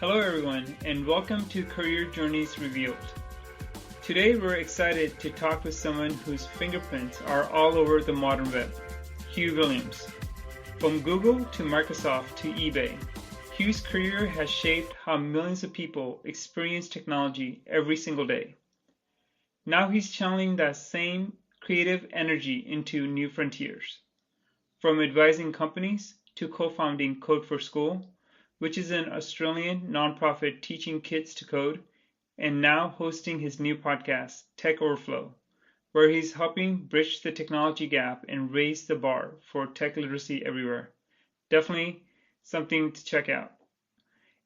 Hello everyone, and welcome to Career Journeys Revealed. Today we're excited to talk with someone whose fingerprints are all over the modern web, Hugh Williams. From Google to Microsoft to eBay, Hugh's career has shaped how millions of people experience technology every single day. Now he's channeling that same creative energy into new frontiers. From advising companies to co-founding Code for School, which is an Australian nonprofit teaching kids to code, and now hosting his new podcast, Tech Overflow, where he's helping bridge the technology gap and raise the bar for tech literacy everywhere. Definitely something to check out.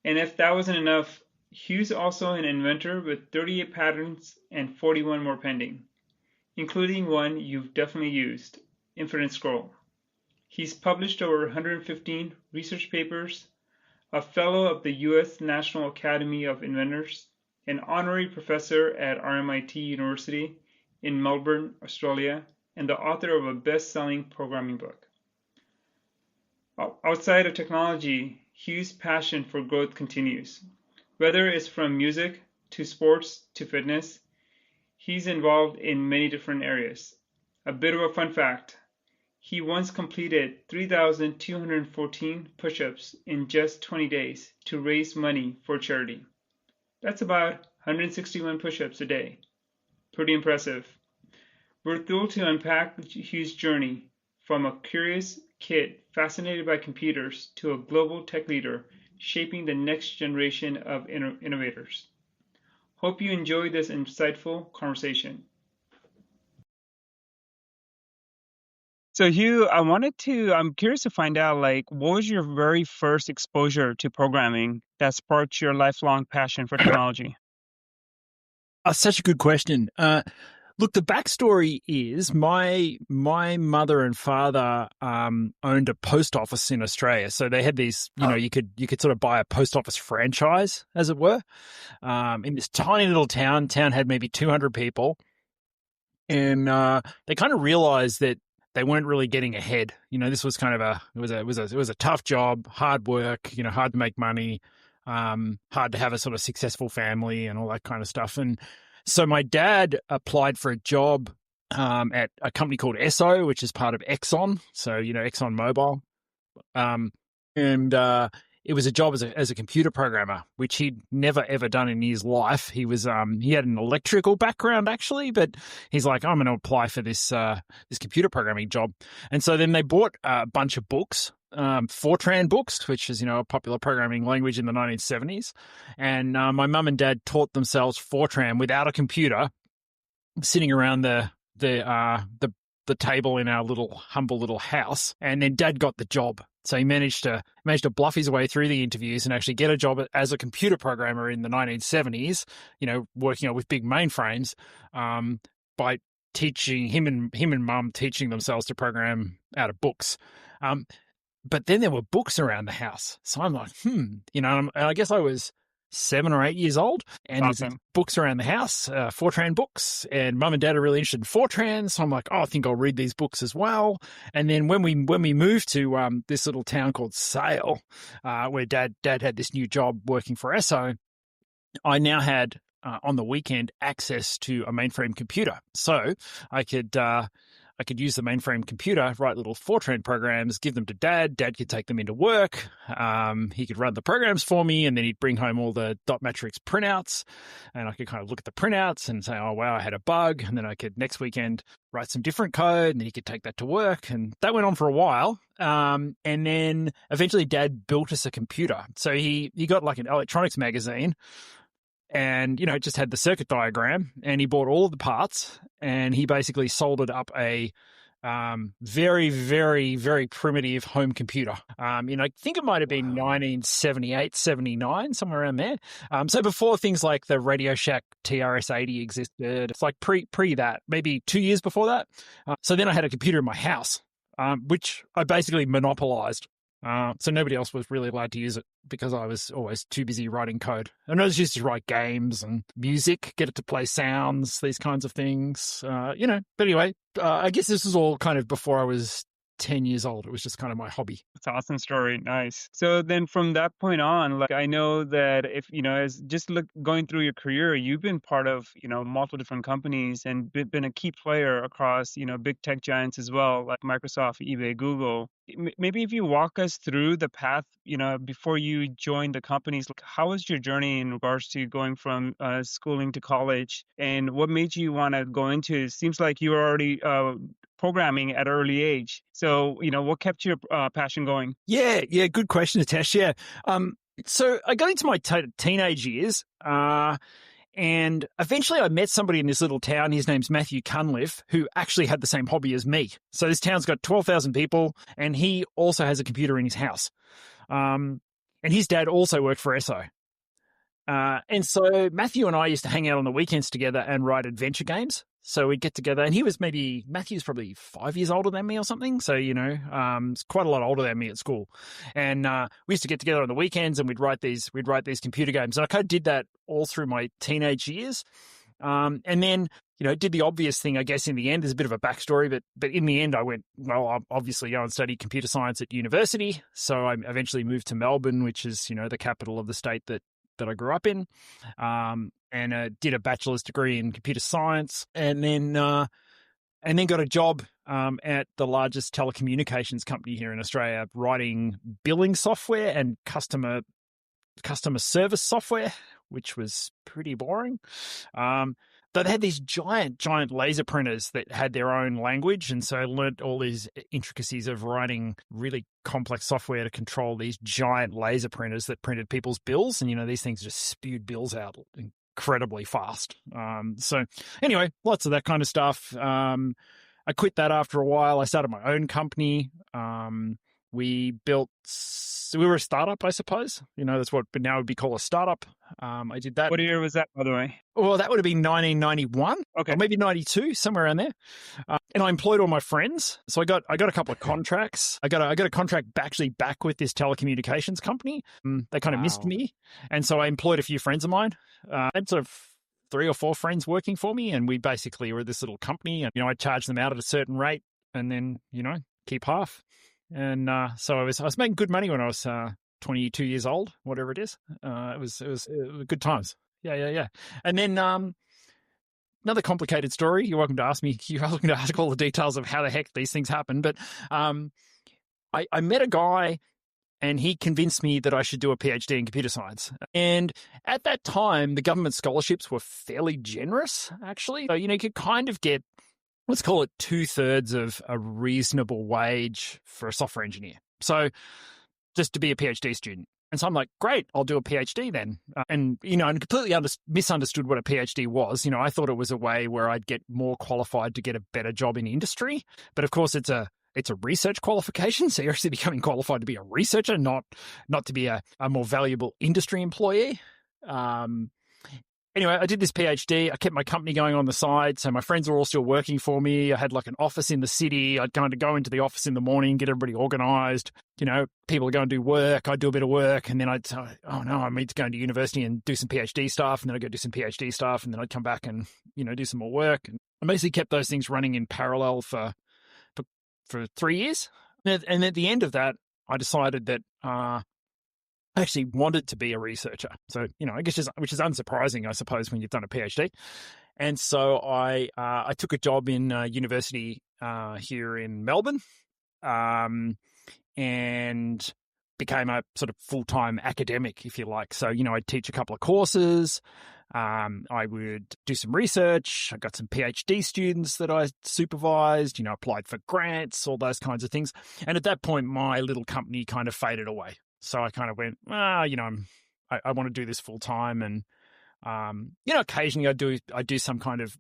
And if that wasn't enough, Hugh's also an inventor with 38 patents and 41 more pending, including one you've definitely used, Infinite Scroll. He's published over 115 research papers, a fellow of the U.S. National Academy of Inventors, an honorary professor at RMIT University in Melbourne, Australia, and the author of a best-selling programming book. Outside of technology, Hugh's passion for growth continues. Whether it's from music to sports to fitness, he's involved in many different areas. A bit of a fun fact: he once completed 3,214 push-ups in just 20 days to raise money for charity. That's about 161 push-ups a day. Pretty impressive. We're thrilled to unpack Hugh's journey from a curious kid fascinated by computers to a global tech leader shaping the next generation of innovators. Hope you enjoy this insightful conversation. So Hugh, I'm curious to find out, what was your very first exposure to programming that sparked your lifelong passion for technology? Such a good question. Look, the backstory is my mother and father owned a post office in Australia. So they had these, you could sort of buy a post office franchise, as it were, in this tiny little town. Town had maybe 200 people, and they kind of realized that they weren't really getting ahead. This was kind of it was a tough job, hard work, hard to make money, hard to have a sort of successful family and all that kind of stuff. And so my dad applied for a job at a company called Esso, which is part of Exxon. So, Exxon Mobil. And it was a job as a computer programmer, which he'd never, ever done in his life. He had an electrical background, actually, but he's like, I'm going to apply for this computer programming job. And so then they bought a bunch of books, Fortran books, which is, a popular programming language in the 1970s. And my mum and dad taught themselves Fortran without a computer, sitting around the table in our humble little house. And then Dad got the job. So he managed to bluff his way through the interviews and actually get a job as a computer programmer in the 1970s, working with big mainframes, by teaching him and Mum teaching themselves to program out of books. But then there were books around the house. So I'm like, I guess I was 7 or 8 years old, and Awesome. There's books around the house, Fortran books, and Mum and Dad are really interested in Fortran, so I'm like, I think I'll read these books as well. And then when we moved to this little town called Sale, where Dad had this new job working for Esso, I now had on the weekend access to a mainframe computer, so I could use the mainframe computer, write little Fortran programs, give them to Dad. Dad could take them into work. He could run the programs for me, and then he'd bring home all the dot matrix printouts, and I could kind of look at the printouts and say, oh, wow, I had a bug. And then I could next weekend write some different code, and then he could take that to work. And that went on for a while. And then eventually Dad built us a computer. So he got like an electronics magazine, and, it just had the circuit diagram, and he bought all of the parts, and he basically soldered up a very, very, very primitive home computer. I think it might have been 1978, 79, somewhere around there. So before things like the Radio Shack TRS-80 existed, it's like pre that, maybe 2 years before that. So then I had a computer in my house, which I basically monopolized. So nobody else was really allowed to use it because I was always too busy writing code. And I was used to write games and music, get it to play sounds, these kinds of things, But anyway, I guess this was all kind of before I was 10 years old. It was just kind of my hobby. It's an awesome story. Nice. So then from that point on, like I know that if, as just going through your career, you've been part of, multiple different companies and been a key player across, big tech giants as well, like Microsoft, eBay, Google. Maybe if you walk us through the path, before you joined the companies, like how was your journey in regards to going from schooling to college, and what made you want to go into it? Seems like you were already programming at an early age. So, what kept your passion going? Yeah, good question, Hitesh. Yeah. So I got into my teenage years, and eventually I met somebody in this little town. His name's Matthew Cunliffe, who actually had the same hobby as me. So this town's got 12,000 people, and he also has a computer in his house. And his dad also worked for ESO. And so Matthew and I used to hang out on the weekends together and write adventure games. So we'd get together, and Matthew's probably 5 years older than me or something. So, it's quite a lot older than me at school. And we used to get together on the weekends and we'd write these computer games. And I kind of did that all through my teenage years. And then, did the obvious thing, I guess, in the end. There's a bit of a backstory, but in the end I went, well, I'll obviously go and study computer science at university. So I eventually moved to Melbourne, which is, the capital of the state that I grew up in, and did a bachelor's degree in computer science, and then got a job at the largest telecommunications company here in Australia, writing billing software and customer service software, which was pretty boring. But they had these giant laser printers that had their own language. And so I learned all these intricacies of writing really complex software to control these giant laser printers that printed people's bills. And, these things just spewed bills out incredibly fast. So anyway, lots of that kind of stuff. I quit that after a while. I started my own company. We were a startup, I suppose. That's what now would be called a startup. I did that. What year was that, by the way? Well, that would have been 1991, okay, or maybe 92, somewhere around there. And I employed all my friends. So I got a couple of contracts. I got a contract back with this telecommunications company. They kind of missed me, and so I employed a few friends of mine. I had sort of 3 or 4 friends working for me, and we basically were this little company. And I charged them out at a certain rate, and then keep half. And so I was making good money when I was 22 years old, whatever it is. It was good times. Yeah. And then another complicated story. You're welcome to ask me. You're welcome to ask all the details of how the heck these things happen. But I met a guy, and he convinced me that I should do a PhD in computer science. And at that time, the government scholarships were fairly generous, actually. So, you could kind of get, let's call it 2/3 of a reasonable wage for a software engineer. So just to be a PhD student. And so I'm like, great, I'll do a PhD then. And completely misunderstood what a PhD was. I thought it was a way where I'd get more qualified to get a better job in industry. But of course, it's a research qualification. So you're actually becoming qualified to be a researcher, not to be a more valuable industry employee. Anyway, I did this PhD. I kept my company going on the side. So my friends were all still working for me. I had like an office in the city. I'd kind of go into the office in the morning, get everybody organized. People would go and do work. I'd do a bit of work. And then I'd say, oh no, I need to go into university and do some PhD stuff. And then I'd go do some PhD stuff. And then I'd come back and, do some more work. And I basically kept those things running in parallel for 3 years. And at the end of that, I decided that, I actually wanted to be a researcher. So, I guess which is unsurprising, I suppose, when you've done a PhD. And so I took a job in university here in Melbourne, and became a sort of full-time academic, if you like. So, I'd teach a couple of courses. I would do some research. I got some PhD students that I supervised, applied for grants, all those kinds of things. And at that point, my little company kind of faded away. So I kind of went, I want to do this full time, and occasionally I do some kind of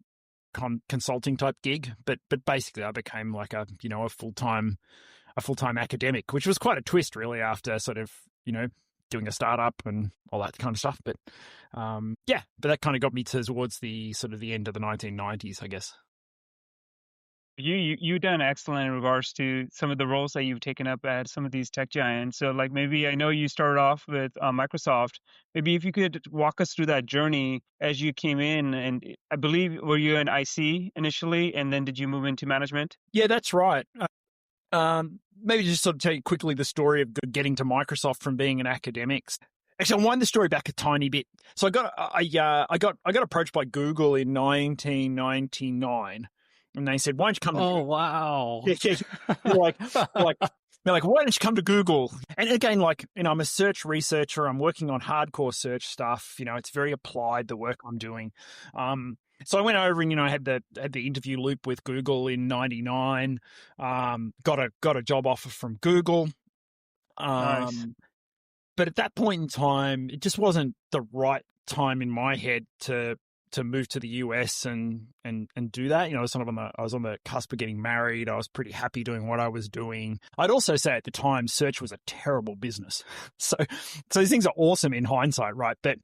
consulting type gig, but basically I became like a full time academic, which was quite a twist really after sort of doing a startup and all that kind of stuff. But but that kind of got me towards the sort of the end of the 1990s, I guess. You've done excellent in regards to some of the roles that you've taken up at some of these tech giants. So like maybe I know you started off with Microsoft. Maybe if you could walk us through that journey as you came in, and I believe were you an IC initially, and then did you move into management? Yeah, that's right. Maybe just sort of tell you quickly the story of getting to Microsoft from being an academic. Actually, I'll wind the story back a tiny bit. So I got approached by Google in 1999, and they said, "Why don't you come to?" Oh, wow! They're like, "Why don't you come to Google?" And again, like, I'm a search researcher. I'm working on hardcore search stuff. It's very applied, the work I'm doing. So I went over and had the interview loop with Google in '99. Got a job offer from Google. Nice. But at that point in time, it just wasn't the right time in my head to move to the US and do that. I was on the cusp of getting married. I was pretty happy doing what I was doing. I'd also say at the time, search was a terrible business. So these things are awesome in hindsight, right? But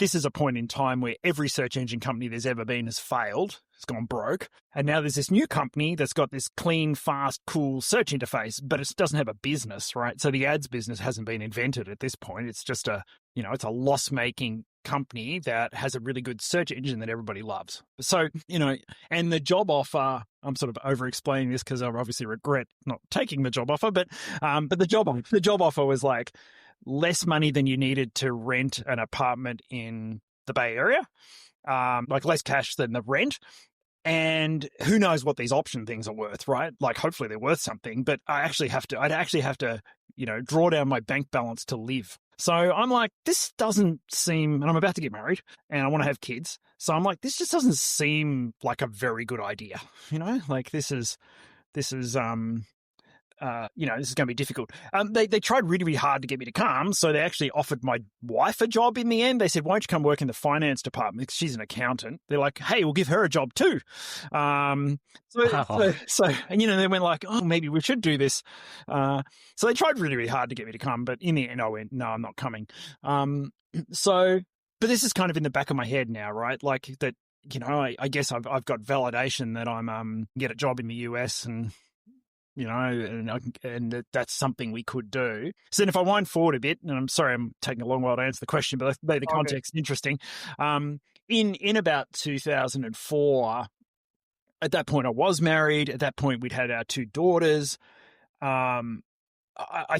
this is a point in time where every search engine company there's ever been has failed. It's gone broke. And now there's this new company that's got this clean, fast, cool search interface, but it doesn't have a business, right? So the ads business hasn't been invented at this point. It's just it's a loss-making company that has a really good search engine that everybody loves. So, and the job offer, I'm sort of over-explaining this because I obviously regret not taking the job offer, but the job offer was like less money than you needed to rent an apartment in the Bay Area, like less cash than the rent. And who knows what these option things are worth, right? Like hopefully they're worth something, but I'd actually have to, draw down my bank balance to live. So I'm like, this doesn't seem, and I'm about to get married and I want to have kids. So I'm like, this just doesn't seem like a very good idea. Like this is this is going to be difficult. They tried really, really hard to get me to come. So they actually offered my wife a job in the end. They said, why don't you come work in the finance department? Because she's an accountant. They're like, hey, we'll give her a job too. And they went like, oh, maybe we should do this. So they tried really, really hard to get me to come. But in the end, I went, no, I'm not coming. But this is kind of in the back of my head now, right? Like that, I guess I've got validation that I'm get a job in the US and and that's something we could do. So then if I wind forward a bit, and I'm sorry I'm taking a long while to answer the question, but I made the context interesting. In about 2004, at that point I was married. At that point we'd had our two daughters. I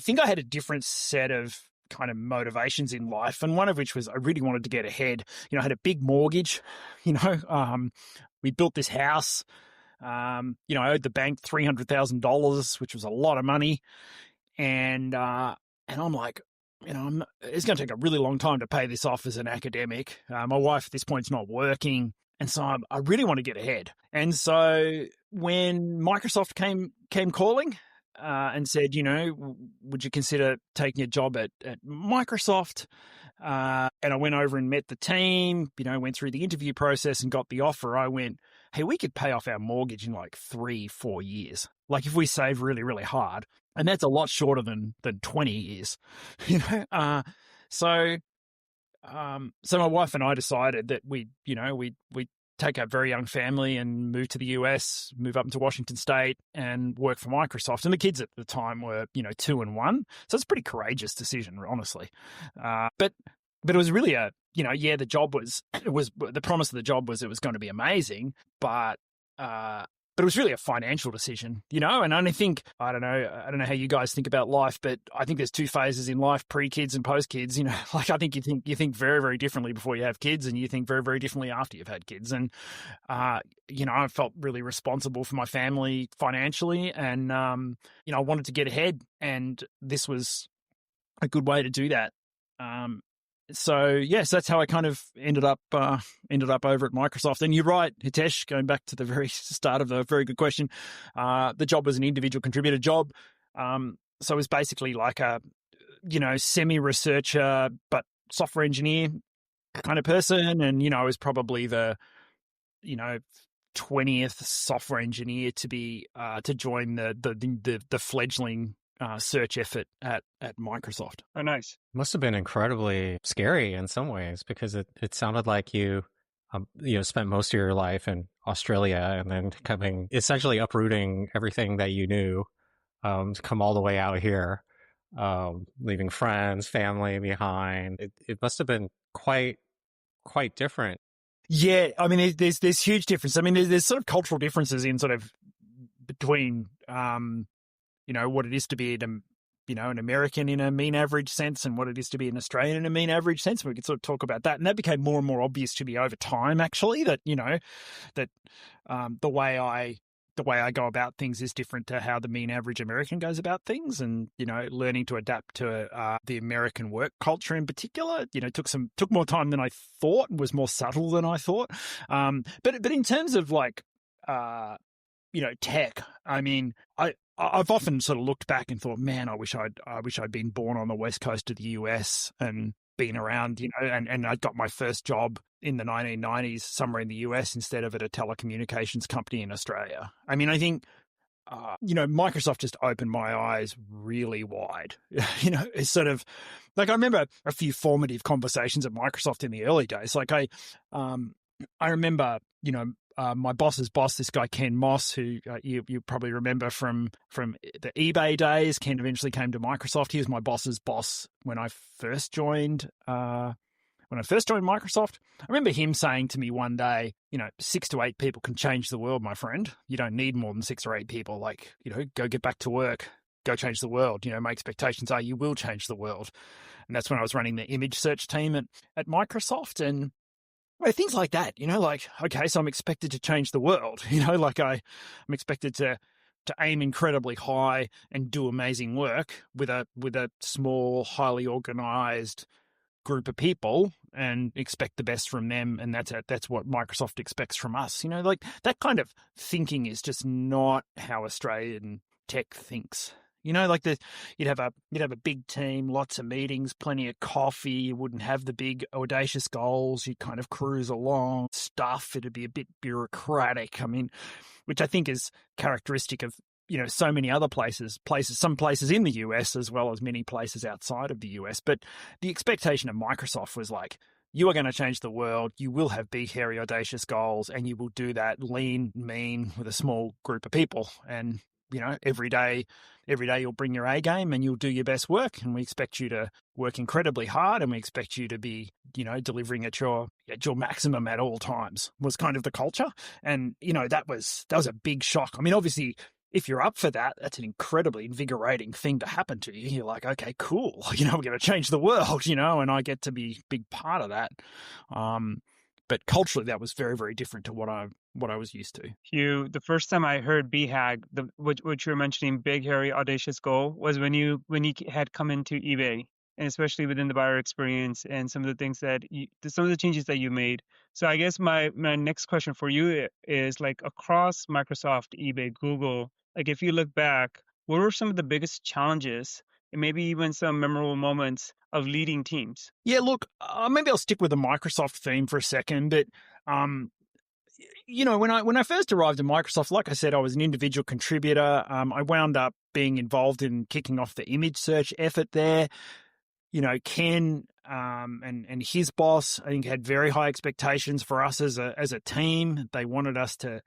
think I had a different set of kind of motivations in life, and one of which was I really wanted to get ahead. I had a big mortgage. We built this house. I owed the bank $300,000, which was a lot of money. And I'm like, it's going to take a really long time to pay this off as an academic. My wife at this point is not working. And so I really want to get ahead. And so when Microsoft came calling and said, would you consider taking a job at Microsoft? And I went over and met the team, went through the interview process and got the offer. I went, hey, we could pay off our mortgage in like 3-4 years. Like if we save really, really hard. And that's a lot shorter than 20 years, So my wife and I decided that we'd take our very young family and move to the US, move up into Washington State and work for Microsoft. And the kids at the time were, 2 and 1. So it's a pretty courageous decision, honestly. But it was really the job was the promise of the job was it was going to be amazing, but it was really a financial decision, and I don't know how you guys think about life, but I think there's two phases in life, pre-kids and post-kids, like I think you think very, very differently before you have kids and you think very, very differently after you've had kids. And, I felt really responsible for my family financially and, I wanted to get ahead and this was a good way to do that. So yes, that's how I kind of ended up over at Microsoft. And you're right, Hitesh, going back to the very start of the very good question. The job was an individual contributor job. So it was basically like a, semi-researcher, but software engineer kind of person. And, I was probably the, 20th software engineer to join the fledgling search effort at Microsoft. Oh, nice. Must have been incredibly scary in some ways because it sounded like you spent most of your life in Australia and then essentially uprooting everything that you knew to come all the way out here, leaving friends, family behind. It must have been quite different. Yeah, I mean, there's huge difference. I mean, there's sort of cultural differences in sort of between what it is to be an American in a mean average sense and what it is to be an Australian in a mean average sense. We could sort of talk about that. And that became more and more obvious to me over time, actually, that, the way I go about things is different to how the mean average American goes about things. And, learning to adapt to the American work culture in particular, took more time than I thought, was more subtle than I thought. But in terms of tech, I mean, I've often sort of looked back and thought, man, I wish I'd been born on the west coast of the US and been around, and I got my first job in the 1990s somewhere in the US instead of at a telecommunications company in Australia. I mean, I think, Microsoft just opened my eyes really wide. It's sort of like I remember a few formative conversations at Microsoft in the early days. Like I remember, my boss's boss, this guy Ken Moss, who you probably remember from the eBay days. Ken eventually came to Microsoft. He was my boss's boss when I first joined. Microsoft. I remember him saying to me one day, 6 to 8 people can change the world, my friend. You don't need more than 6 or 8 people. Go get back to work. Go change the world. My expectations are you will change the world. And that's when I was running the image search team at Microsoft. And things like that, okay, so I'm expected to change the world, I'm expected to aim incredibly high and do amazing work with a small, highly organized group of people and expect the best from them. And that's what Microsoft expects from us. That kind of thinking is just not how Australian tech thinks. You'd have a big team, lots of meetings, plenty of coffee. You wouldn't have the big audacious goals. You'd kind of cruise along stuff. It'd be a bit bureaucratic. I mean, which I think is characteristic of, so many other places, some places in the US as well as many places outside of the US. But the expectation of Microsoft was like, you are going to change the world. You will have big, hairy, audacious goals, and you will do that lean, mean with a small group of people. And every day you'll bring your A game and you'll do your best work. And we expect you to work incredibly hard, and we expect you to be, delivering at your maximum at all times, was kind of the culture. And, that was a big shock. I mean, obviously, if you're up for that, that's an incredibly invigorating thing to happen to you. You're like, okay, cool. We're going to change the world, and I get to be a big part of that. But culturally, that was very, very different to what I was used to. Hugh, the first time I heard BHAG, what you were mentioning, big, hairy, audacious goal, was when you had come into eBay, and especially within the buyer experience and some of the things some of the changes that you made. So I guess my next question for you is, like, across Microsoft, eBay, Google, like, if you look back, what were some of the biggest challenges and maybe even some memorable moments of leading teams? Yeah, look, maybe I'll stick with the Microsoft theme for a second, but when I first arrived at Microsoft, like I said, I was an individual contributor. I wound up being involved in kicking off the image search effort there. Ken and his boss, I think, had very high expectations for us as a team. They wanted us to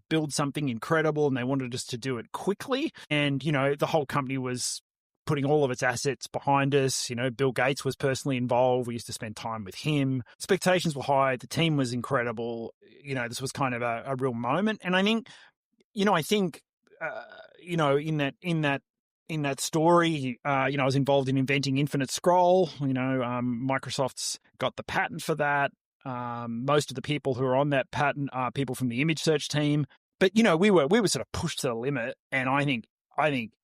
build something incredible, and they wanted us to do it quickly. And, the whole company was putting all of its assets behind us. Bill Gates was personally involved. We used to spend time with him. Expectations were high. The team was incredible. This was kind of a real moment. And I think, in that story, I was involved in inventing Infinite Scroll. Microsoft's got the patent for that. Most of the people who are on that patent are people from the image search team. But, we were sort of pushed to the limit. And I think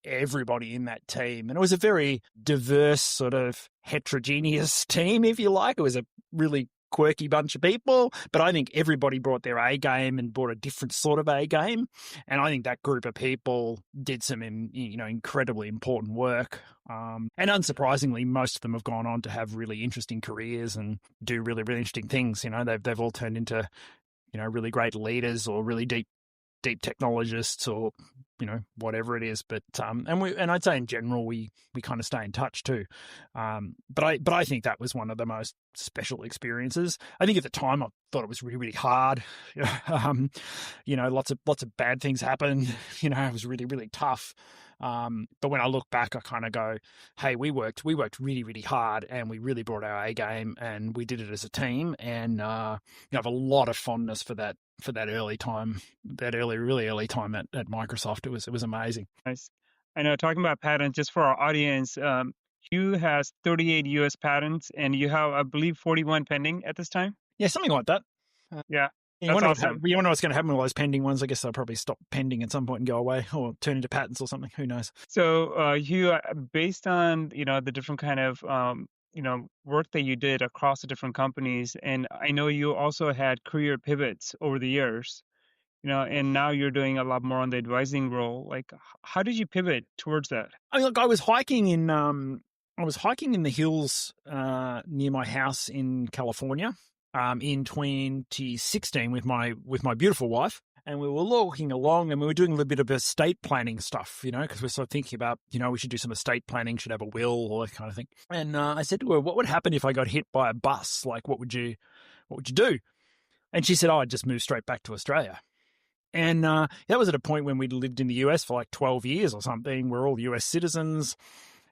everybody in that team, and it was a very diverse, sort of heterogeneous team, if you like. It was a really quirky bunch of people, but I think everybody brought their A game and brought a different sort of A game. And I think that group of people did some, incredibly important work. And unsurprisingly, most of them have gone on to have really interesting careers and do really, really interesting things. They've all turned into, really great leaders or really deep technologists or, whatever it is. But, and I'd say in general, we kind of stay in touch too. But I think that was one of the most special experiences. I think at the time I thought it was really, really hard. Lots of bad things happened. It was really, really tough. But when I look back, I kind of go, hey, we worked really, really hard, and we really brought our A game, and we did it as a team. And, I have a lot of fondness for that really early time at Microsoft. It was amazing. Nice. I know, talking about patents, just for our audience, Hugh has 38 US patents and you have, I believe, 41 pending at this time. Yeah, something like that. Yeah, You that's wonder, awesome. you wonder what's going to happen with those pending ones. I guess they'll probably stop pending at some point and go away or turn into patents or something. Who knows? So, Hugh, based on, the different kind of, work that you did across the different companies, and I know you also had career pivots over the years, and now you're doing a lot more on the advising role. Like, how did you pivot towards that? I mean, look, I was hiking in the hills near my house in California in 2016 with my beautiful wife, and we were walking along and we were doing a little bit of estate planning stuff, because we're sort of thinking about, we should do some estate planning, should have a will, all that kind of thing. And I said to her, "What would happen if I got hit by a bus? Like, what would you do?" And she said, "Oh, I'd just move straight back to Australia." And that was at a point when we'd lived in the US for like 12 years or something. We're all US citizens.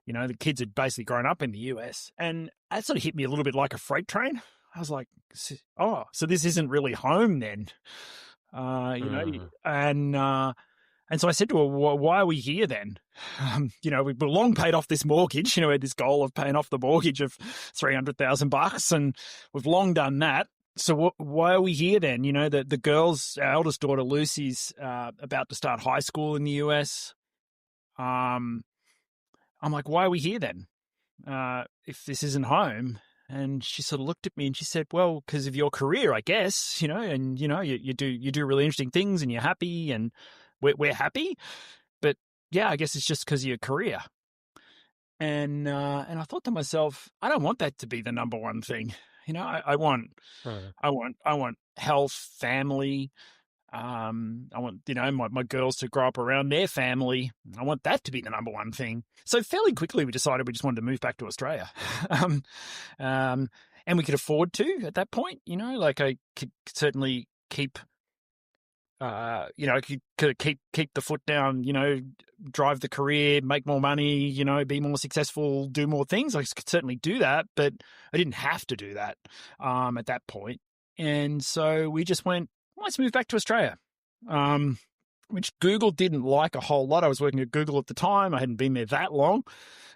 The kids had basically grown up in the US. And that sort of hit me a little bit like a freight train. I was like, oh, so this isn't really home then. And so I said to her, well, why are we here then? We've long paid off this mortgage. We had this goal of paying off the mortgage of $300,000, and we've long done that. So why are we here then? The girls, our eldest daughter Lucy's about to start high school in the US. I'm like, why are we here then? If this isn't home? And she sort of looked at me and she said, well, because of your career, I guess, and you do really interesting things and you're happy and we're happy. But yeah, I guess it's just because of your career. And I thought to myself, I don't want that to be the number one thing. I want health, family. I want, my girls to grow up around their family. I want that to be the number one thing. So fairly quickly, we decided we just wanted to move back to Australia. And we could afford to at that point, like I could certainly keep, keep the foot down, drive the career, make more money, be more successful, do more things. I could certainly do that, but I didn't have to do that at that point. And so we just went, let's move back to Australia, which Google didn't like a whole lot. I was working at Google at the time. I hadn't been there that long.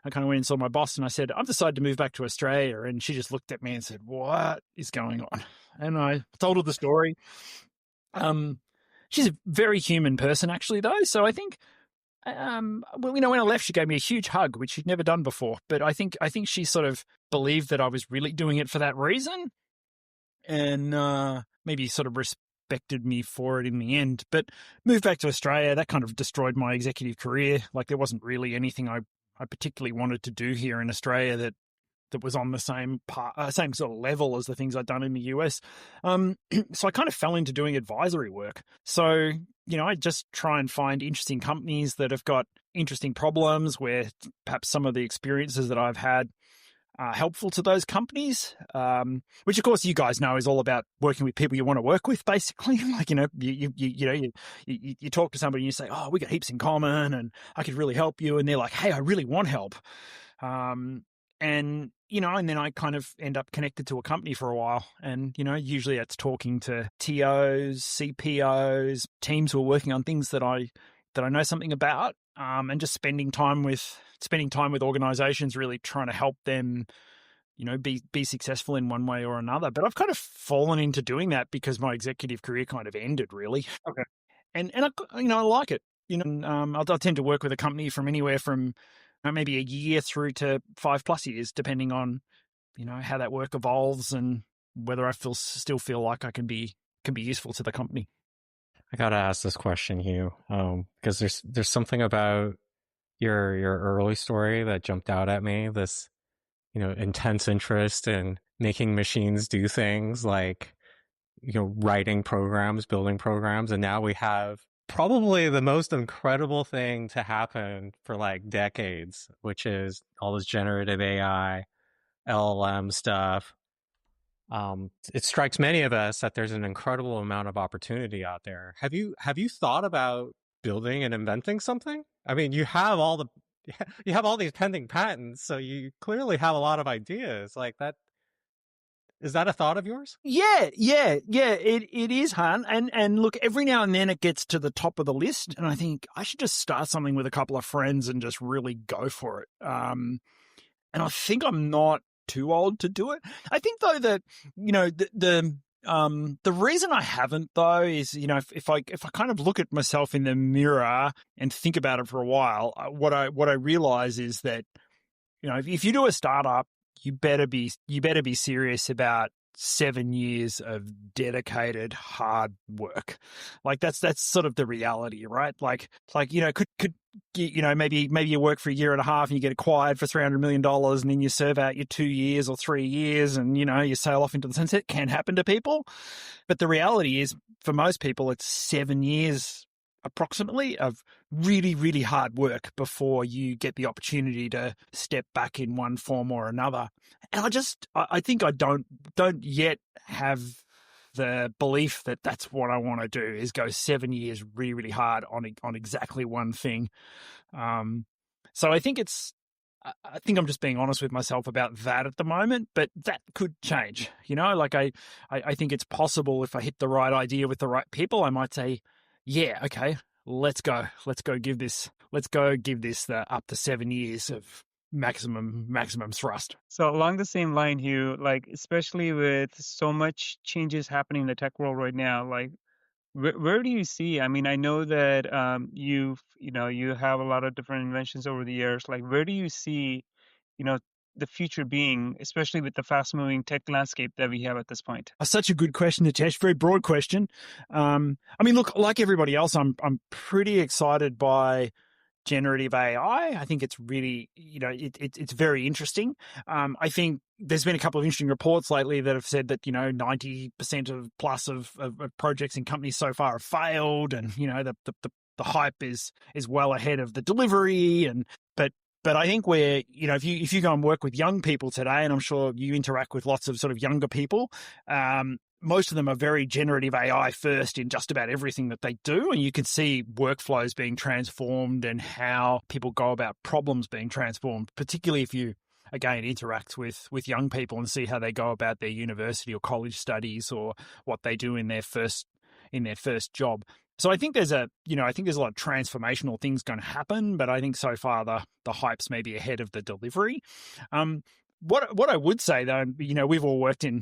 I kind of went and saw my boss and I said, I've decided to move back to Australia. And she just looked at me and said, what is going on? And I told her the story. She's a very human person, actually, though. So I think, when I left, she gave me a huge hug, which she'd never done before. But I think she sort of believed that I was really doing it for that reason, and maybe sort of respected me for it in the end. But moved back to Australia, that kind of destroyed my executive career. Like there wasn't really anything I particularly wanted to do here in Australia that was on the same sort of level as the things I'd done in the US. So I kind of fell into doing advisory work. So, I just try and find interesting companies that have got interesting problems where perhaps some of the experiences that I've had are helpful to those companies, which of course you guys know is all about working with people you want to work with, basically. Like, you talk to somebody and you say, oh, we got heaps in common and I could really help you. And they're like, hey, I really want help. And then I kind of end up connected to a company for a while. And, usually it's talking to TOs, CPOs, teams who are working on things that I know something about, and just spending time with organizations, really trying to help them, be successful in one way or another. But I've kind of fallen into doing that because my executive career kind of ended, really. Okay. And I like it. I'll tend to work with a company from anywhere from maybe a year through to 5+ years, depending on, how that work evolves and whether I still feel like I can be useful to the company. I gotta ask this question, Hugh, because there's something about your early story that jumped out at me. This, intense interest in making machines do things like, writing programs, building programs, and now we have probably the most incredible thing to happen for like decades, which is all this generative AI, LLM stuff. It strikes many of us that there's an incredible amount of opportunity out there. Have you thought about building and inventing something? I mean, you have all these pending patents, so you clearly have a lot of ideas like that. Is that a thought of yours? Yeah. It is, Han. And look, every now and then it gets to the top of the list, and I think I should just start something with a couple of friends and just really go for it. And I think I'm not too old to do it. I think though that, the reason I haven't though is, if I kind of look at myself in the mirror and think about it for a while, what I realize is that, if you do a startup, you better be serious about 7 years of dedicated hard work. Like that's sort of the reality, right? Could maybe you work for a year and a half and you get acquired for $300 million and then you serve out your 2 years or 3 years and, you sail off into the sunset. Can happen to people. But the reality is for most people, it's 7 years approximately of really, really hard work before you get the opportunity to step back in one form or another. And I think I don't yet have the belief that that's what I want to do, is go 7 years really, really hard on exactly one thing. So I think I'm just being honest with myself about that at the moment, but that could change. I think it's possible if I hit the right idea with the right people, I might say, yeah, okay, let's go give this the up to 7 years of maximum thrust. So along the same line, Hugh, like especially with so much changes happening in the tech world right now, like where do you see? I mean, I know that you have a lot of different inventions over the years. Like, where do you see, the future being, especially with the fast-moving tech landscape that we have at this point? Such a good question, Hitesh. Very broad question. I mean, look, like everybody else, I'm pretty excited by generative AI. I think it's really, it's very interesting. I think there's been a couple of interesting reports lately that have said that, 90% of plus of projects in companies so far have failed, and, the hype is well ahead of the delivery. But I think if you go and work with young people today, and I'm sure you interact with lots of sort of younger people, most of them are very generative AI first in just about everything that they do. And you can see workflows being transformed and how people go about problems being transformed, particularly if you, again, interact with young people and see how they go about their university or college studies or what they do in their first job. So I think there's a lot of transformational things going to happen, but I think so far the hype's maybe ahead of the delivery. What I would say though, we've all worked in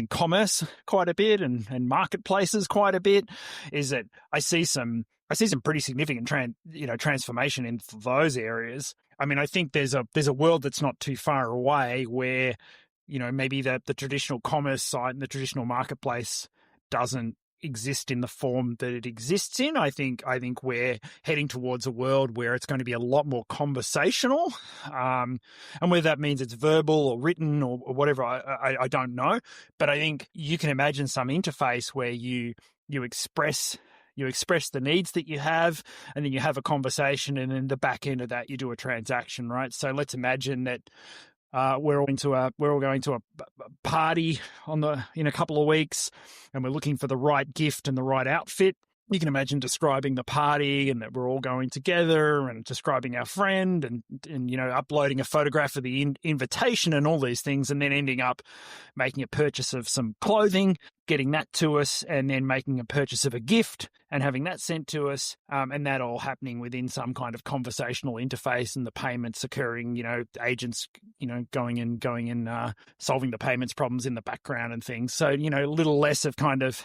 commerce quite a bit and marketplaces quite a bit, is that I see some pretty significant transformation in those areas. I mean, I think there's a world that's not too far away where, maybe the traditional commerce site and the traditional marketplace doesn't exist in the form that it exists in. I think we're heading towards a world where it's going to be a lot more conversational, and whether that means it's verbal or written or whatever, I don't know. But I think you can imagine some interface where you express the needs that you have, and then you have a conversation, and in the back end of that you do a transaction, right? So let's imagine that we're all going to a party in a couple of weeks, and we're looking for the right gift and the right outfit. You can imagine describing the party and that we're all going together, and describing our friend, and uploading a photograph of the invitation and all these things, and then ending up making a purchase of some clothing, getting that to us, and then making a purchase of a gift and having that sent to us, and that all happening within some kind of conversational interface, and the payments occurring, agents, going in, solving the payments problems in the background and things. So, a little less of kind of,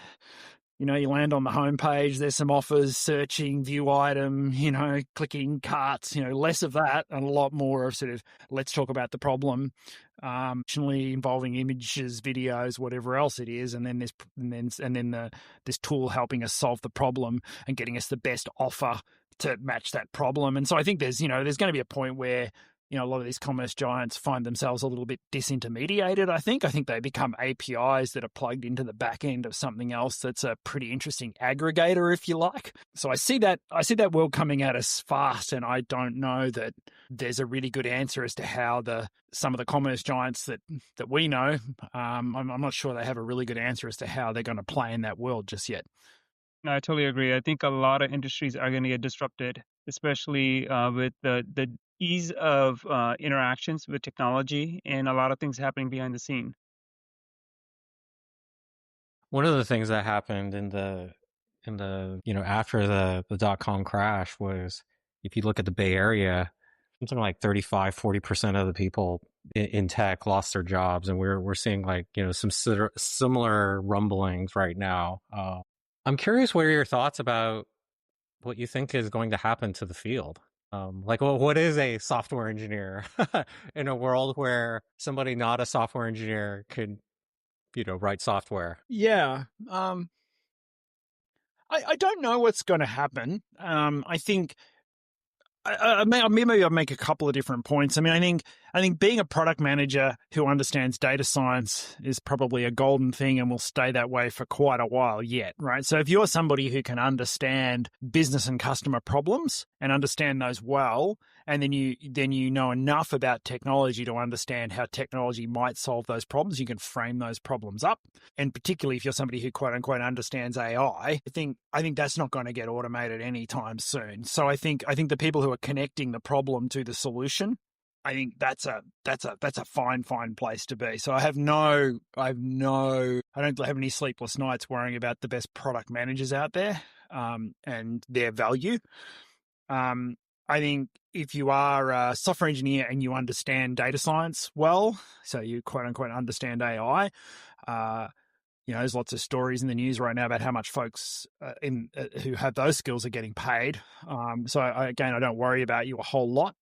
you land on the homepage, there's some offers, searching, view item, clicking carts, less of that and a lot more of sort of, let's talk about the problem, actually involving images, videos, whatever else it is. And then this tool helping us solve the problem and getting us the best offer to match that problem. And so I think there's going to be a point where, a lot of these commerce giants find themselves a little bit disintermediated, I think. I think they become APIs that are plugged into the back end of something else that's a pretty interesting aggregator, if you like. So I see that world coming at us fast, and I don't know that there's a really good answer as to how some of the commerce giants that we know, I'm not sure they have a really good answer as to how they're going to play in that world just yet. No, I totally agree. I think a lot of industries are going to get disrupted, especially with the ease of interactions with technology and a lot of things happening behind the scene. One of the things that happened after the dot-com crash was, if you look at the Bay Area, something like 35-40% of the people in tech lost their jobs, and we're seeing some similar rumblings right now. I'm curious, what are your thoughts about what you think is going to happen to the field? What is a software engineer in a world where somebody not a software engineer could, write software? Yeah. I don't know what's going to happen. I think maybe I'll make a couple of different points. I mean, I think being a product manager who understands data science is probably a golden thing and will stay that way for quite a while yet, right? So if you're somebody who can understand business and customer problems and understand those well, and then you know enough about technology to understand how technology might solve those problems, you can frame those problems up. And particularly if you're somebody who quote unquote understands AI, I think that's not going to get automated anytime soon. So I think the people who are connecting the problem to the solution, I think that's a fine place to be. So I don't have any sleepless nights worrying about the best product managers out there, and their value. I think if you are a software engineer and you understand data science well, so you quote unquote understand AI, there's lots of stories in the news right now about how much folks who have those skills are getting paid. So I don't worry about you a whole lot.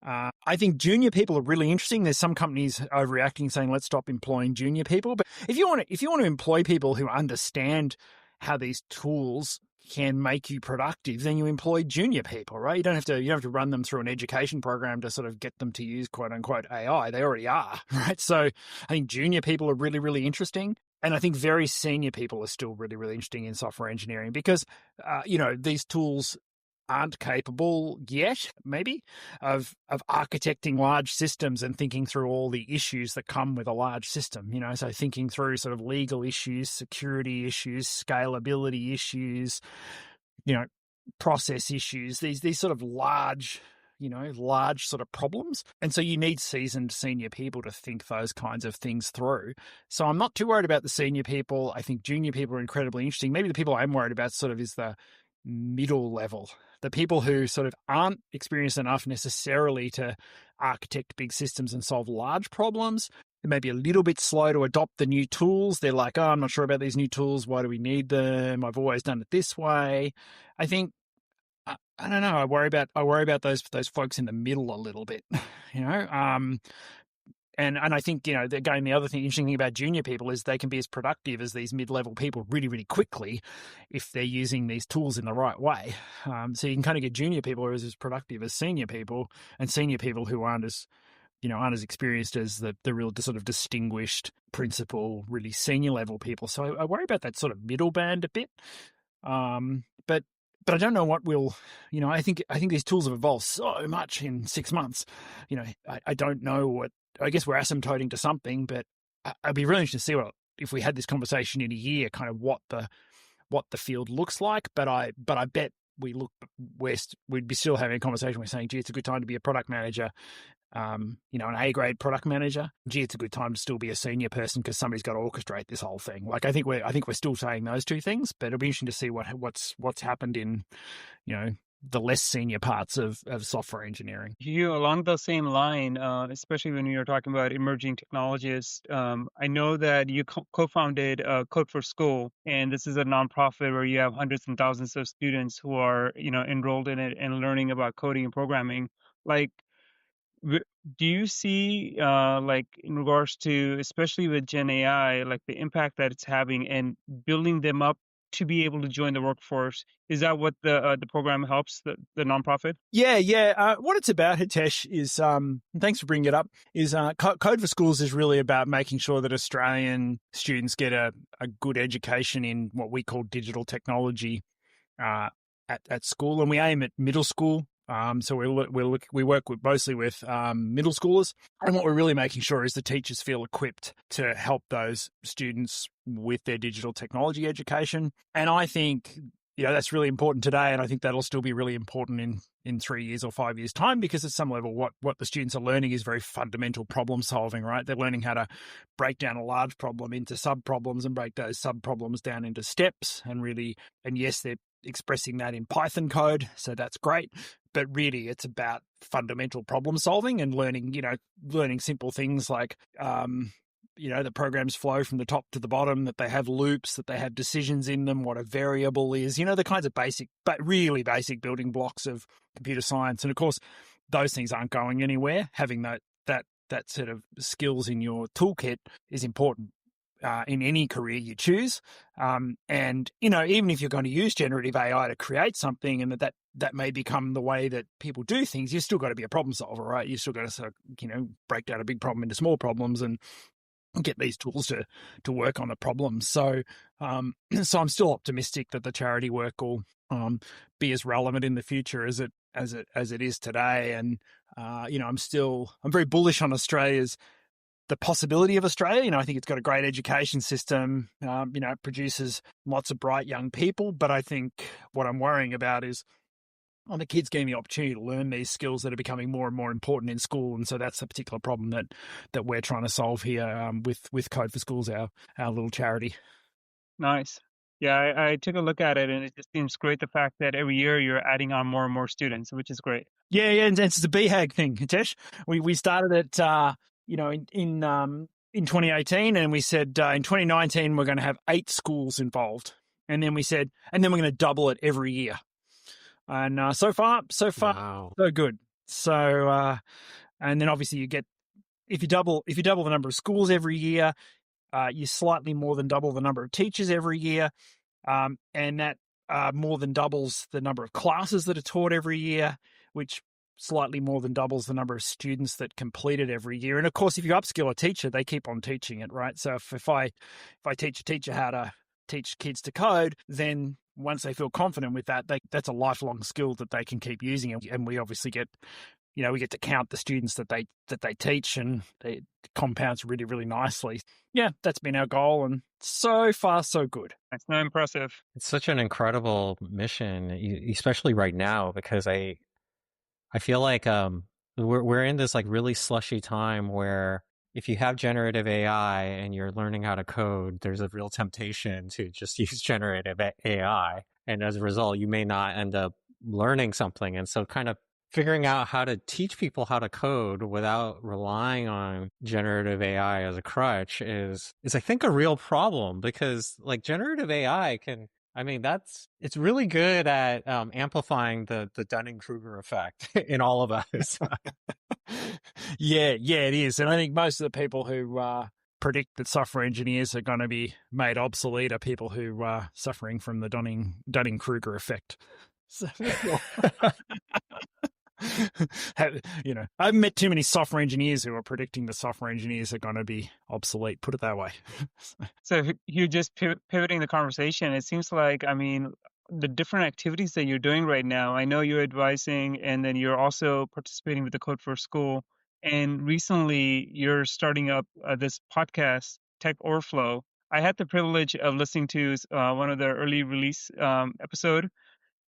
I think junior people are really interesting. There's some companies overreacting, saying let's stop employing junior people. But if you want to employ people who understand how these tools can make you productive, then you employ junior people, right? You don't have to run them through an education program to sort of get them to use quote unquote AI. They already are, right? So I think junior people are really, really interesting. And I think very senior people are still really, really interesting in software engineering because, these tools aren't capable yet, maybe, of architecting large systems and thinking through all the issues that come with a large system, so thinking through sort of legal issues, security issues, scalability issues, process issues, these sort of large sort of problems. And so you need seasoned senior people to think those kinds of things through. So I'm not too worried about the senior people. I think junior people are incredibly interesting. Maybe the people I'm worried about sort of is the middle level, the people who sort of aren't experienced enough necessarily to architect big systems and solve large problems. They may be a little bit slow to adopt the new tools. They're like, I'm not sure about these new tools. Why do we need them? I've always done it this way. I think, I don't know. I worry about those folks in the middle a little bit, And I think, again, the other interesting thing about junior people is they can be as productive as these mid-level people really, really quickly if they're using these tools in the right way. So you can kind of get junior people who are as productive as senior people, and senior people who aren't as experienced as the sort of distinguished principal, really senior level people. So I worry about that sort of middle band a bit. But I don't know what will, I think these tools have evolved so much in 6 months. I don't know what. I guess we're asymptoting to something, but I'd be really interested to see if we had this conversation in a year, kind of what the field looks like. But I bet we'd be still having a conversation. We're saying, gee, it's a good time to be a product manager, an A-grade product manager. Gee, it's a good time to still be a senior person because somebody's got to orchestrate this whole thing. I think we're still saying those two things, but it'll be interesting to see what's happened in, the less senior parts of software engineering. You, along the same line, especially when you're talking about emerging technologies, I know that you co-founded Code for School, and this is a nonprofit where you have hundreds and thousands of students who are, enrolled in it and learning about coding and programming. Do you see, in regards to, especially with Gen AI, the impact that it's having and building them up to be able to join the workforce? Is that what the program helps, the nonprofit? Yeah. What it's about, Hitesh, is, thanks for bringing it up, is Code for Schools is really about making sure that Australian students get a good education in what we call digital technology at school, and we aim at middle school. So we work mostly with middle schoolers, and what we're really making sure is the teachers feel equipped to help those students with their digital technology education. And I think that's really important today. And I think that'll still be really important in 3 years or 5 years' time, because at some level, what the students are learning is very fundamental problem solving, right? They're learning how to break down a large problem into sub-problems and break those sub-problems down into steps. And yes, they're expressing that in Python code, so that's great. But really, it's about fundamental problem solving and learning simple things like, the programs flow from the top to the bottom, that they have loops, that they have decisions in them, what a variable is, the kinds of basic, but really basic building blocks of computer science. And of course, those things aren't going anywhere. Having that sort of skills in your toolkit is important in any career you choose. And, even if you're going to use generative AI to create something, and that may become the way that people do things, you've still got to be a problem solver, right? You've still got to sort of, break down a big problem into small problems and get these tools to work on the problems. So I'm still optimistic that the charity work will be as relevant in the future as it is today. And I'm very bullish on the possibility of Australia. I think it's got a great education system. It produces lots of bright young people. But I think what I'm worrying about is on the kids getting the opportunity to learn these skills that are becoming more and more important in school. And so that's a particular problem that we're trying to solve here with Code for Schools, our little charity. Nice. Yeah, I took a look at it, and it just seems great, the fact that every year you're adding on more and more students, which is great. Yeah, and it's a BHAG thing, Hitesh. We started it, in 2018, and we said in 2019 we're going to have 8 schools involved, and then we said, and then we're going to double it every year. And so far, Wow. so good. So, and then obviously you get, if you double the number of schools every year, you slightly more than double the number of teachers every year, and that more than doubles the number of classes that are taught every year, which slightly more than doubles the number of students that complete it every year. And of course, if you upskill a teacher, they keep on teaching it, right? So if I teach a teacher how to teach kids to code, then once they feel confident with that, that's a lifelong skill that they can keep using. And we obviously get to count the students that they teach, and it compounds really, really nicely. Yeah, that's been our goal, and so far, so good. That's not impressive. It's such an incredible mission, especially right now, because I feel like we're in this like really slushy time where if you have generative AI and you're learning how to code, there's a real temptation to just use generative AI. And as a result, you may not end up learning something. And so kind of figuring out how to teach people how to code without relying on generative AI as a crutch is I think a real problem, because like generative AI it's really good at amplifying the Dunning-Kruger effect in all of us. Yeah, it is. And I think most of the people who predict that software engineers are going to be made obsolete are people who are suffering from the Dunning-Kruger effect. So, I haven't met too many software engineers who are predicting that software engineers are going to be obsolete, put it that way. So you're just pivoting the conversation. It seems like, the different activities that you're doing right now, I know you're advising, and then you're also participating with the Code for School. And recently you're starting up this podcast, Tech Overflow. I had the privilege of listening to one of the early release episode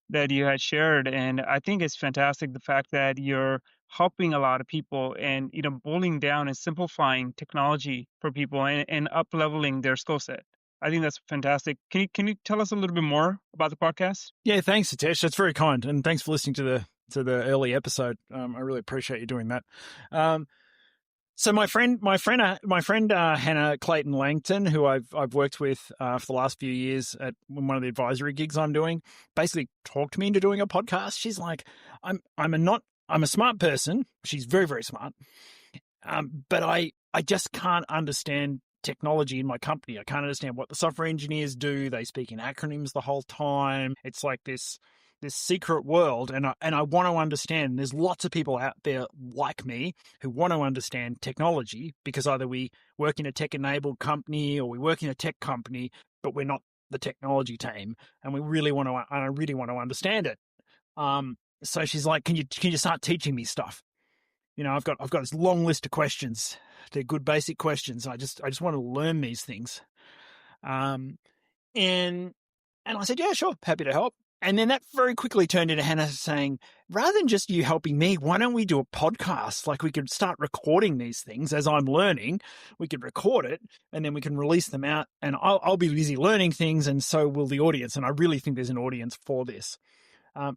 that you had shared. And I think it's fantastic, the fact that you're helping a lot of people and, boiling down and simplifying technology for people and up-leveling their skill set. I think that's fantastic. Can you tell us a little bit more about the podcast? Yeah, thanks, Hitesh. That's very kind. And thanks for listening to the early episode. I really appreciate you doing that. So my friend Hannah Clayton Langton, who I've worked with for the last few years at one of the advisory gigs I'm doing, basically talked me into doing a podcast. She's like, I'm a smart person. She's very, very smart, but I just can't understand technology in my company. I can't understand what the software engineers do. They speak in acronyms the whole time. It's like this secret world, and I want to understand. There's lots of people out there like me who want to understand technology, because either we work in a tech-enabled company or we work in a tech company, but we're not the technology team, and I really want to understand it. So she's like, "Can you start teaching me stuff? I've got this long list of questions. They're good basic questions. I just want to learn these things." And And I said, yeah, sure, happy to help. And then that very quickly turned into Hannah saying, rather than just you helping me, why don't we do a podcast? Like we could start recording these things as I'm learning. We could record it and then we can release them out and I'll be busy learning things and so will the audience. And I really think there's an audience for this,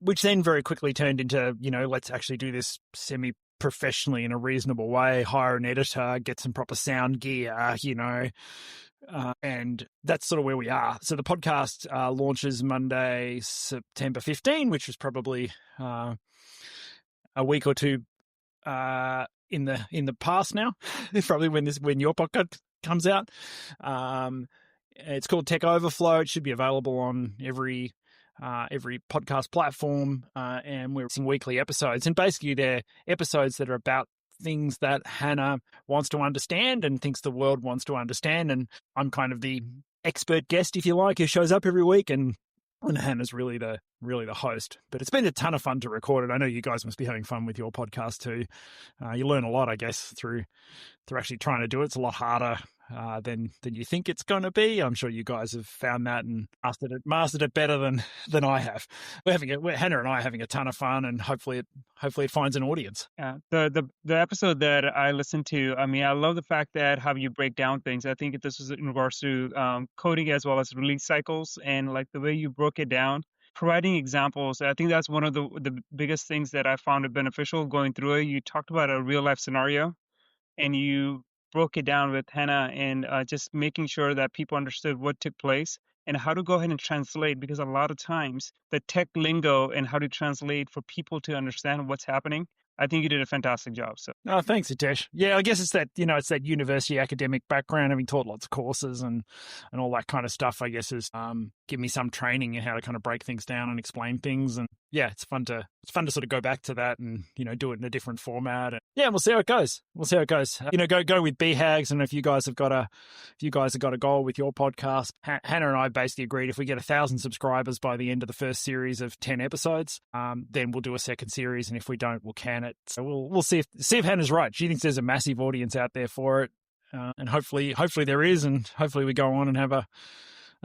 which then very quickly turned into, let's actually do this semi-professionally in a reasonable way, hire an editor, get some proper sound gear, and that's sort of where we are. So the podcast launches Monday, September 15, which was probably a week or two in the past now. Probably when your podcast comes out. It's called Tech Overflow. It should be available on every podcast platform, and we're releasing weekly episodes. And basically, they're episodes that are about things that Hannah wants to understand and thinks the world wants to understand. And I'm kind of the expert guest, if you like, who shows up every week, and Hannah's really the host. But it's been a ton of fun to record it. I know you guys must be having fun with your podcast too. You learn a lot, I guess, through actually trying to do it. It's a lot harder than you think it's going to be. I'm sure you guys have found that and mastered it better than I have. Hannah and I are having a ton of fun, and hopefully it finds an audience. Yeah, the episode that I listened to, I mean, I love the fact that how you break down things. I think this was in regards to coding as well as release cycles, and like the way you broke it down, providing examples. I think that's one of the biggest things that I found it beneficial going through it. You talked about a real life scenario, and you broke it down with Hannah and just making sure that people understood what took place and how to go ahead and translate, because a lot of times the tech lingo and how to translate for people to understand what's happening, I think you did a fantastic job. So, oh, thanks, Hitesh. Yeah, I guess it's that university academic background, having taught lots of courses and all that kind of stuff. I guess is give me some training in how to kind of break things down and explain things. And yeah, it's fun to sort of go back to that and do it in a different format. And yeah, we'll see how it goes. Go with BHAGs, and if you guys have got a goal with your podcast, Hannah and I basically agreed if we get 1,000 subscribers by the end of the first series of 10 episodes, then we'll do a second series, and if we don't, we'll can it. So we'll see if Hannah's right. She thinks there's a massive audience out there for it, and hopefully there is, and hopefully we go on and have a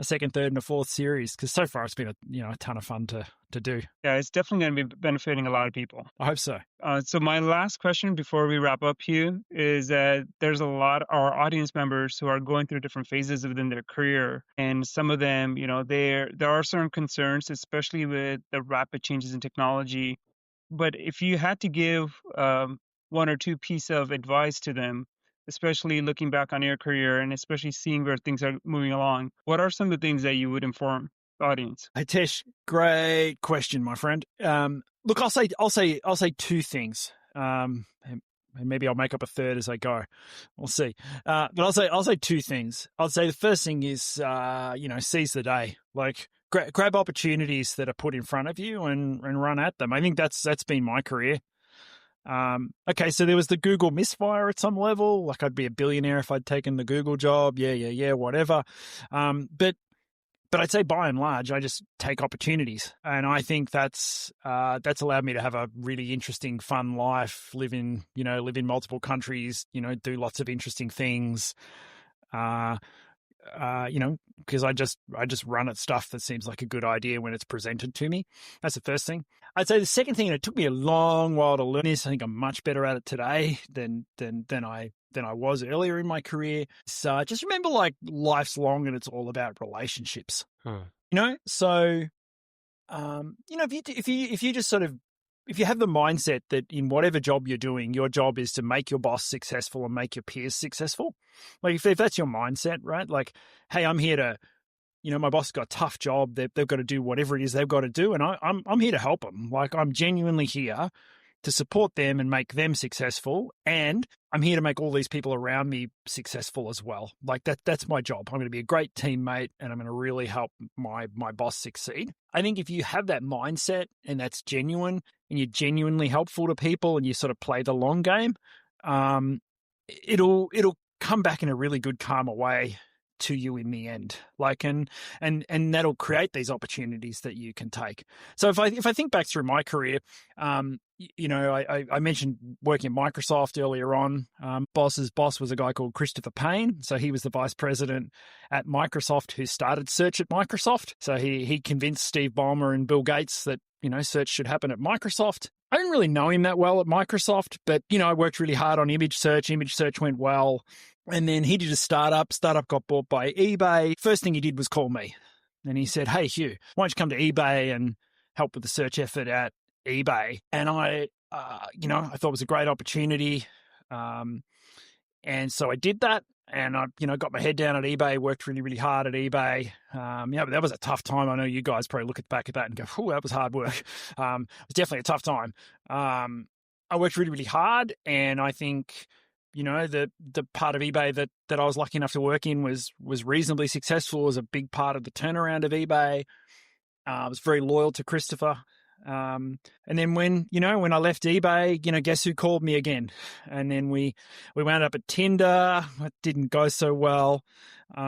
second, third, and a fourth series, because so far it's been a ton of fun to do. Yeah, it's definitely going to be benefiting a lot of people. I hope so. So my last question before we wrap up, Hugh, is that there's a lot of our audience members who are going through different phases within their career, and some of them, there are certain concerns, especially with the rapid changes in technology. But if you had to give one or two pieces of advice to them, especially looking back on your career and especially seeing where things are moving along, what are some of the things that you would inform the audience? Hitesh, great question, my friend. Look, I'll say two things. And maybe I'll make up a third as I go. We'll see. But I'll say two things. I'll say the first thing is, seize the day. Like grab opportunities that are put in front of you and run at them. I think that's been my career. Okay, so there was the Google misfire at some level. Like I'd be a billionaire if I'd taken the Google job. Yeah, whatever. But I'd say by and large, I just take opportunities, and I think that's allowed me to have a really interesting, fun life. Live in multiple countries. Do lots of interesting things. Because I just run at stuff that seems like a good idea when it's presented to me. That's the first thing. I'd say the second thing, and it took me a long while to learn this, I think I'm much better at it today than I was earlier in my career. So just remember, like, life's long and it's all about relationships. So if you just sort of, if you have the mindset that in whatever job you're doing, your job is to make your boss successful and make your peers successful. Like if that's your mindset, right? Like, hey, I'm here to, my boss has got a tough job. They've got to do whatever it is they've got to do. And I'm here to help them. Like I'm genuinely here to support them and make them successful. And I'm here to make all these people around me successful as well. Like that's my job. I'm going to be a great teammate and I'm going to really help my boss succeed. I think if you have that mindset and that's genuine and you're genuinely helpful to people and you sort of play the long game, it'll come back in a really good karma way to you in the end. Like, and that'll create these opportunities that you can take. So if I think back through my career, I mentioned working at Microsoft earlier on. Boss's boss was a guy called Christopher Payne. So he was the vice president at Microsoft who started search at Microsoft. So he convinced Steve Ballmer and Bill Gates that, search should happen at Microsoft. I didn't really know him that well at Microsoft, but, I worked really hard on image search. Image search went well. And then he did a startup. Startup got bought by eBay. First thing he did was call me. And he said, "Hey, Hugh, why don't you come to eBay and help with the search effort at eBay?" And I thought it was a great opportunity. And so I did that. And I, got my head down at eBay, worked really, really hard at eBay. But that was a tough time. I know you guys probably look back at that and go, "Oh, that was hard work." It was definitely a tough time. I worked really, really hard. And I think, the part of eBay that I was lucky enough to work in was reasonably successful. It was a big part of the turnaround of eBay. I was very loyal to Christopher. And then when I left eBay, guess who called me again? And then we wound up at Tinder. It didn't go so well. He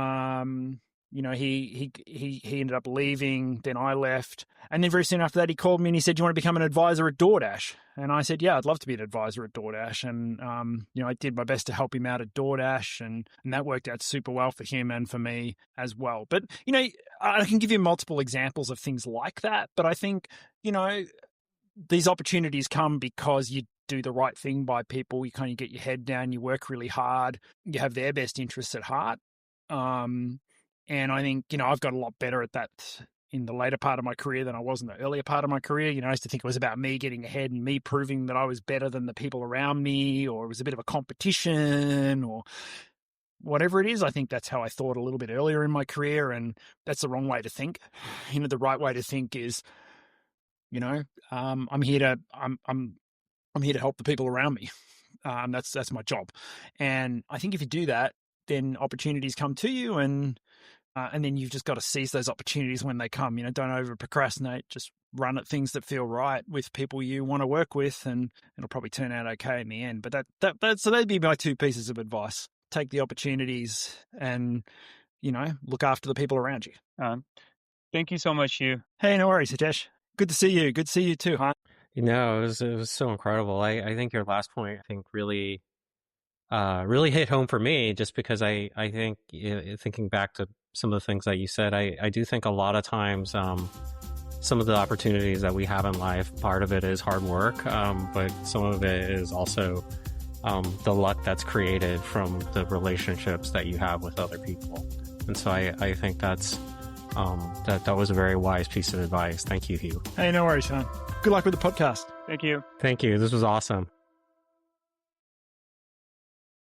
ended up leaving. Then I left. And then very soon after that, he called me and he said, "Do you want to become an advisor at DoorDash?" And I said, "Yeah, I'd love to be an advisor at DoorDash." And, I did my best to help him out at DoorDash, and that worked out super well for him and for me as well. But, I can give you multiple examples of things like that. But I think, these opportunities come because you do the right thing by people. You kind of get your head down, you work really hard, you have their best interests at heart. And I think, I've got a lot better at that in the later part of my career than I was in the earlier part of my career. I used to think it was about me getting ahead and me proving that I was better than the people around me, or it was a bit of a competition or whatever it is. I think that's how I thought a little bit earlier in my career, and that's the wrong way to think. The right way to think is, I'm here to help the people around me. That's my job. And I think if you do that, then opportunities come to you, and then you've just got to seize those opportunities when they come. Don't over procrastinate. Just run at things that feel right with people you want to work with, and it'll probably turn out okay in the end. But so that'd be my two pieces of advice: take the opportunities, and look after the people around you. Thank you so much, Hugh. Hey, no worries, Hitesh. Good to see you. Good to see you too, huh? It was so incredible. I think your last point, really hit home for me, just because I think, thinking back to some of the things that you said, I do think a lot of times some of the opportunities that we have in life, part of it is hard work, but some of it is also the luck that's created from the relationships that you have with other people. And so I think that was a very wise piece of advice. Thank you, Hugh. Hey, no worries, son. Good luck with the podcast. Thank you. Thank you. This was awesome.